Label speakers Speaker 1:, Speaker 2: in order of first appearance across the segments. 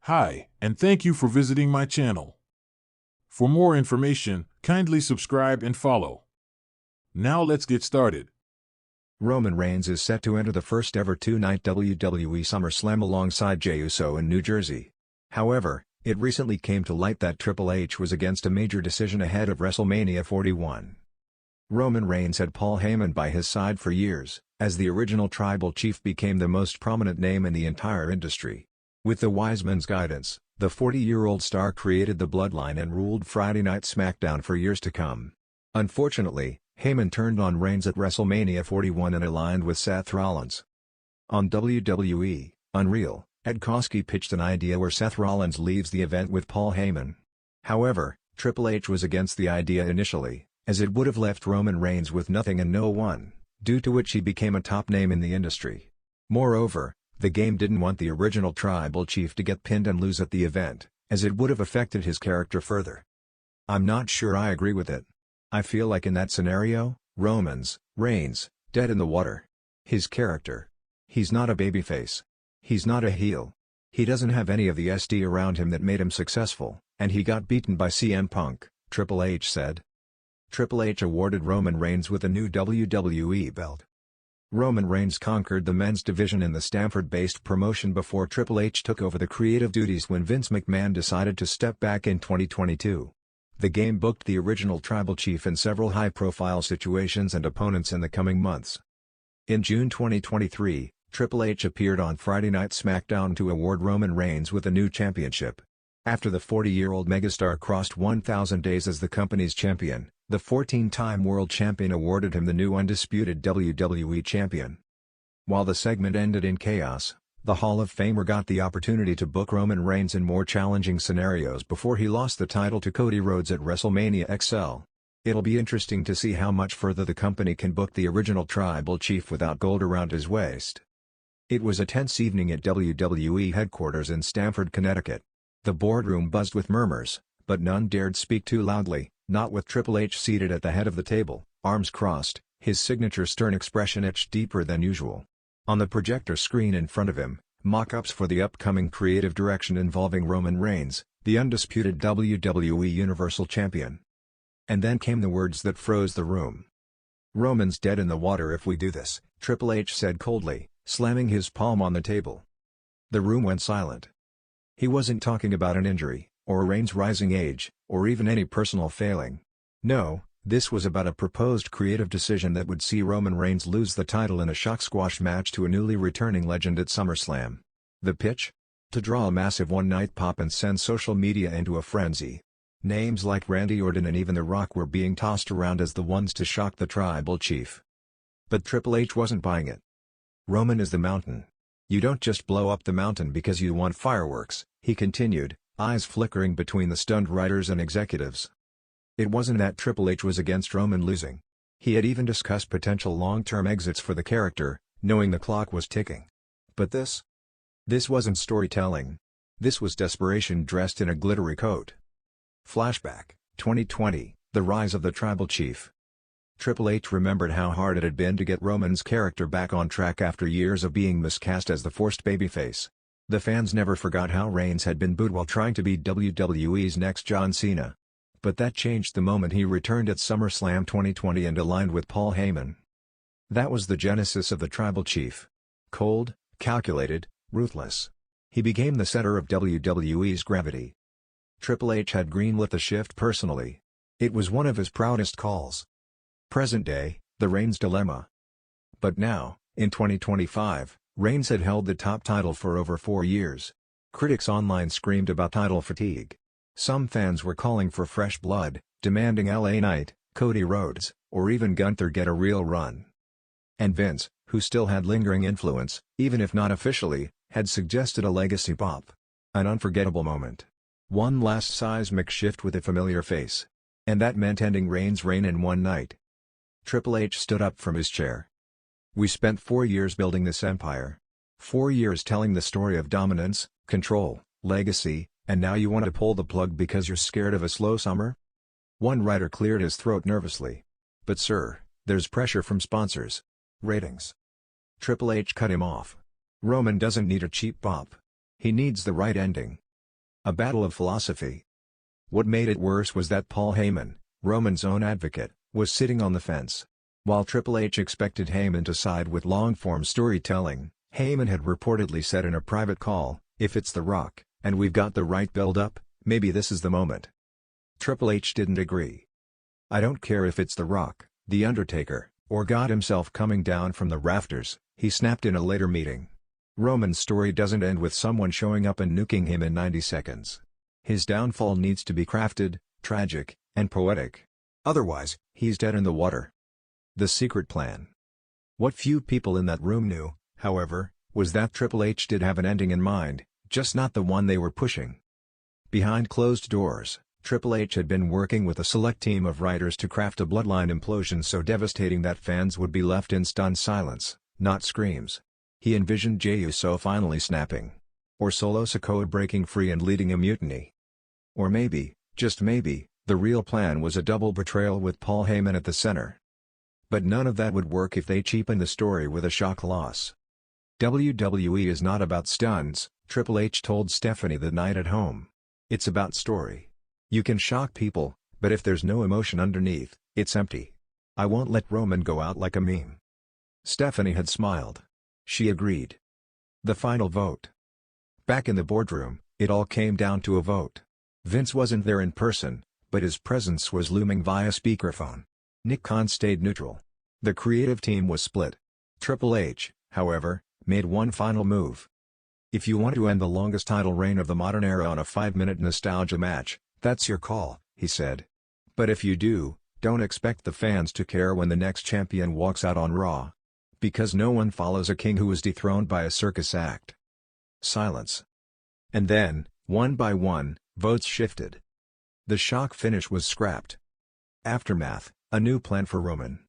Speaker 1: Hi, and thank you for visiting my channel. For more information, kindly subscribe and follow. Now let's get started.
Speaker 2: Roman Reigns is set to enter the first ever two-night WWE SummerSlam alongside Jey Uso in New Jersey. However, it recently came to light that Triple H was against a major decision ahead of WrestleMania 41. Roman Reigns had Paul Heyman by his side for years, as the original Tribal Chief became the most prominent name in the entire industry. With the wise man's guidance, the 40-year-old star created the bloodline and ruled Friday Night SmackDown for years to come. Unfortunately, Heyman turned on Reigns at WrestleMania 41 and aligned with Seth Rollins. On WWE Unreal, Ed Koskey pitched an idea where Seth Rollins leaves the event with Paul Heyman. However, Triple H was against the idea initially, as it would have left Roman Reigns with nothing and no one, due to which he became a top name in the industry. Moreover, the game didn't want the original Tribal Chief to get pinned and lose at the event, as it would have affected his character further. I'm not sure I agree with it. I feel like in that scenario, Reigns, dead in the water. His character. He's not a babyface. He's not a heel. He doesn't have any of the SD around him that made him successful, and he got beaten by CM Punk, Triple H said. Triple H awarded Roman Reigns with a new WWE belt. Roman Reigns conquered the men's division in the Stamford-based promotion before Triple H took over the creative duties when Vince McMahon decided to step back in 2022. The game booked the original Tribal Chief in several high-profile situations and opponents in the coming months. In June 2023, Triple H appeared on Friday Night SmackDown to award Roman Reigns with a new championship. After the 40-year-old megastar crossed 1,000 days as the company's champion, the 14-time world champion awarded him the new undisputed WWE champion. While the segment ended in chaos, the Hall of Famer got the opportunity to book Roman Reigns in more challenging scenarios before he lost the title to Cody Rhodes at WrestleMania XL. It'll be interesting to see how much further the company can book the original Tribal Chief without gold around his waist. It was a tense evening at WWE headquarters in Stamford, Connecticut. The boardroom buzzed with murmurs, but none dared speak too loudly, not with Triple H seated at the head of the table, arms crossed, his signature stern expression etched deeper than usual. On the projector screen in front of him, mock-ups for the upcoming creative direction involving Roman Reigns, the undisputed WWE Universal Champion. And then came the words that froze the room. "Roman's dead in the water if we do this," Triple H said coldly, slamming his palm on the table. The room went silent. He wasn't talking about an injury, or Reigns' rising age, or even any personal failing. No, this was about a proposed creative decision that would see Roman Reigns lose the title in a shock squash match to a newly returning legend at SummerSlam. The pitch? To draw a massive one-night pop and send social media into a frenzy. Names like Randy Orton and even The Rock were being tossed around as the ones to shock the Tribal Chief. But Triple H wasn't buying it. "Roman is the mountain. You don't just blow up the mountain because you want fireworks," he continued, eyes flickering between the stunned writers and executives. It wasn't that Triple H was against Roman losing. He had even discussed potential long-term exits for the character, knowing the clock was ticking. But this wasn't storytelling. This was desperation dressed in a glittery coat. Flashback, 2020, the rise of the Tribal Chief. Triple H remembered how hard it had been to get Roman's character back on track after years of being miscast as the forced babyface. The fans never forgot how Reigns had been booed while trying to be WWE's next John Cena. But that changed the moment he returned at SummerSlam 2020 and aligned with Paul Heyman. That was the genesis of the Tribal Chief. Cold, calculated, ruthless. He became the center of WWE's gravity. Triple H had greenlit the shift personally. It was one of his proudest calls. Present day, the Reigns dilemma. But now, in 2025, Reigns had held the top title for over 4 years. Critics online screamed about title fatigue. Some fans were calling for fresh blood, demanding LA Knight, Cody Rhodes, or even Gunther get a real run. And Vince, who still had lingering influence, even if not officially, had suggested a legacy pop. An unforgettable moment. One last seismic shift with a familiar face. And that meant ending Reigns' reign in one night. Triple H stood up from his chair. "We spent 4 years building this empire. 4 years telling the story of dominance, control, legacy, and now you want to pull the plug because you're scared of a slow summer?" One writer cleared his throat nervously. "But sir, there's pressure from sponsors. Ratings." Triple H cut him off. "Roman doesn't need a cheap pop. He needs the right ending. A battle of philosophy. What made it worse was that Paul Heyman, Roman's own advocate, was sitting on the fence. While Triple H expected Heyman to side with long-form storytelling, Heyman had reportedly said in a private call, "If it's The Rock, and we've got the right build-up, maybe this is the moment." Triple H didn't agree. "I don't care if it's The Rock, The Undertaker, or God himself coming down from the rafters," he snapped in a later meeting. Roman's story doesn't end with someone showing up and nuking him in 90 seconds. His downfall needs to be crafted, tragic, and poetic. Otherwise, he's dead in the water. The secret plan. What few people in that room knew, however, was that Triple H did have an ending in mind, just not the one they were pushing. Behind closed doors, Triple H had been working with a select team of writers to craft a bloodline implosion so devastating that fans would be left in stunned silence, not screams. He envisioned Jey Uso finally snapping. Or Solo Sikoa breaking free and leading a mutiny. Or maybe, just maybe, the real plan was a double betrayal with Paul Heyman at the center. But none of that would work if they cheapened the story with a shock loss. WWE is not about stunts, Triple H told Stephanie the night at home. It's about story. You can shock people, but if there's no emotion underneath, it's empty. I won't let Roman go out like a meme. Stephanie had smiled. She agreed. The final vote. Back in the boardroom, it all came down to a vote. Vince wasn't there in person, but his presence was looming via speakerphone. Nick Khan stayed neutral. The creative team was split. Triple H, however, made one final move. "If you want to end the longest title reign of the modern era on a 5-minute nostalgia match, that's your call," he said. "But if you do, don't expect the fans to care when the next champion walks out on Raw. Because no one follows a king who was dethroned by a circus act." Silence. And then, one by one, votes shifted. The shock finish was scrapped. Aftermath, a new plan for Roman.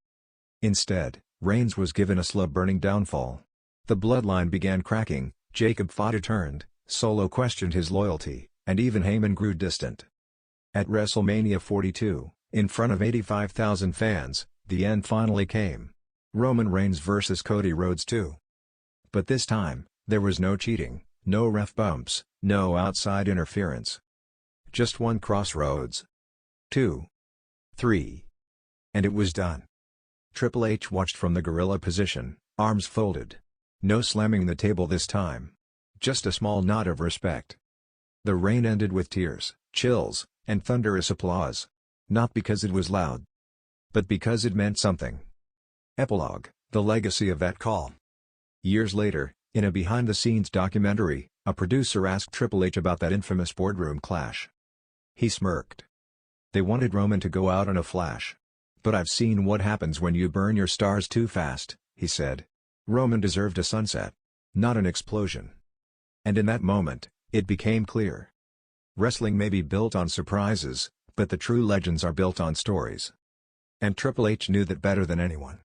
Speaker 2: Instead, Reigns was given a slow-burning downfall. The bloodline began cracking, Jacob Fatu turned, Solo questioned his loyalty, and even Heyman grew distant. At WrestleMania 42, in front of 85,000 fans, the end finally came. Roman Reigns vs. Cody Rhodes 2. But this time, there was no cheating, no ref bumps, no outside interference. Just one crossroads. 2. 3. And it was done. Triple H watched from the gorilla position, arms folded. No slamming the table this time. Just a small nod of respect. The reign ended with tears, chills, and thunderous applause. Not because it was loud, but because it meant something. Epilogue, the legacy of that call. Years later, in a behind-the-scenes documentary, a producer asked Triple H about that infamous boardroom clash. He smirked. "They wanted Roman to go out in a flash. But I've seen what happens when you burn your stars too fast," he said. Roman deserved a sunset, not an explosion. And in that moment, it became clear. Wrestling may be built on surprises, but the true legends are built on stories. And Triple H knew that better than anyone.